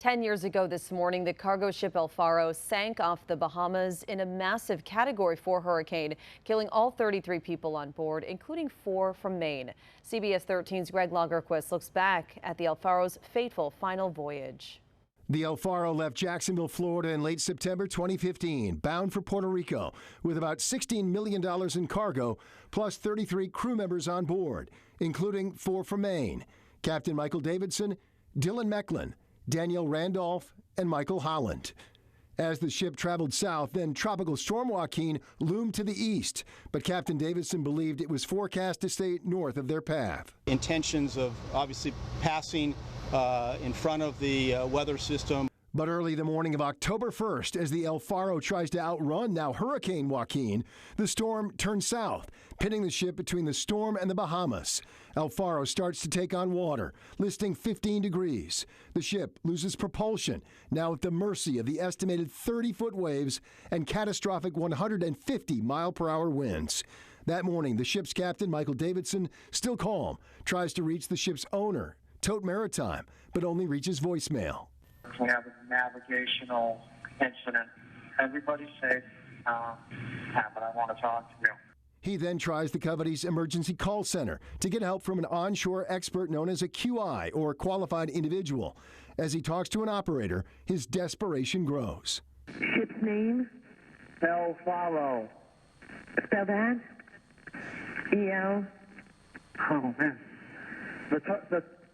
10 years ago this morning, the cargo ship Faro sank off the Bahamas in a massive Category 4 hurricane, killing all 33 people on board, including 4 from Maine. CBS 13's Greg Lagerquist looks back at the Faro's fateful final voyage. The Faro left Jacksonville, Florida in late September 2015, bound for Puerto Rico, with about $16 million in cargo, plus 33 crew members on board, including 4 from Maine: Captain Michael Davidson, Dylan Mecklin, Danielle Randolph, and Michael Holland. As the ship traveled south, then Tropical Storm Joaquin loomed to the east, but Captain Davidson believed it was forecast to stay north of their path. Intentions of obviously passing in front of the weather system. But early the morning of October 1st, as the Faro tries to outrun now Hurricane Joaquin, the storm turns south, pitting the ship between the storm and the Bahamas. Faro starts to take on water, listing 15 degrees. The ship loses propulsion, now at the mercy of the estimated 30-foot waves and catastrophic 150-mile-per-hour winds. That morning, the ship's captain, Michael Davidson, still calm, tries to reach the ship's owner, Tote Maritime, but only reaches voicemail. We have a navigational incident. Everybody's safe, but I want to talk to you. He then tries the company's emergency call center to get help from an onshore expert known as a QI, or qualified individual. As he talks to an operator, his desperation grows. Ship's name? Faro. Spell that? E-L? Oh, man.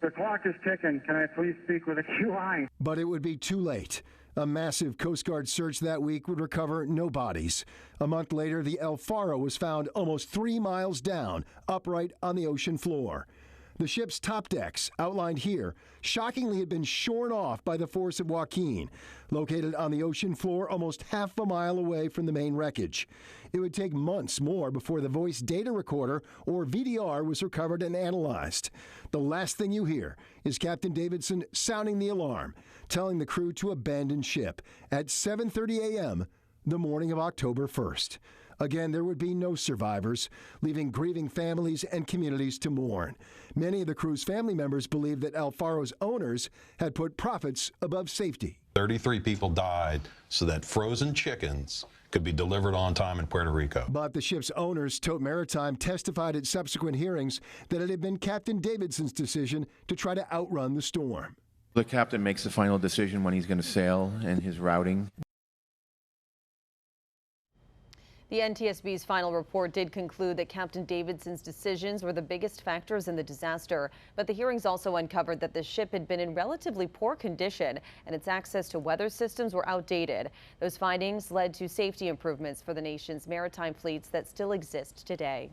The clock is ticking. Can I please speak with a QI? But it would be too late. A massive Coast Guard search that week would recover no bodies. A month later, the Faro was found almost 3 miles down, upright on the ocean floor. The ship's top decks, outlined here, shockingly had been shorn off by the force of Joaquin, located on the ocean floor almost half a mile away from the main wreckage. It would take months more before the voice data recorder, or VDR, was recovered and analyzed. The last thing you hear is Captain Davidson sounding the alarm, telling the crew to abandon ship at 7:30 a.m. the morning of October 1st. Again, there would be no survivors, leaving grieving families and communities to mourn. Many of the crew's family members believe that Faro's owners had put profits above safety. 33 people died so that frozen chickens could be delivered on time in Puerto Rico. But the ship's owners, Tote Maritime, testified at subsequent hearings that it had been Captain Davidson's decision to try to outrun the storm. The captain makes the final decision when he's going to sail and his routing. The NTSB's final report did conclude that Captain Davidson's decisions were the biggest factors in the disaster, but the hearings also uncovered that the ship had been in relatively poor condition and its access to weather systems were outdated. Those findings led to safety improvements for the nation's maritime fleets that still exist today.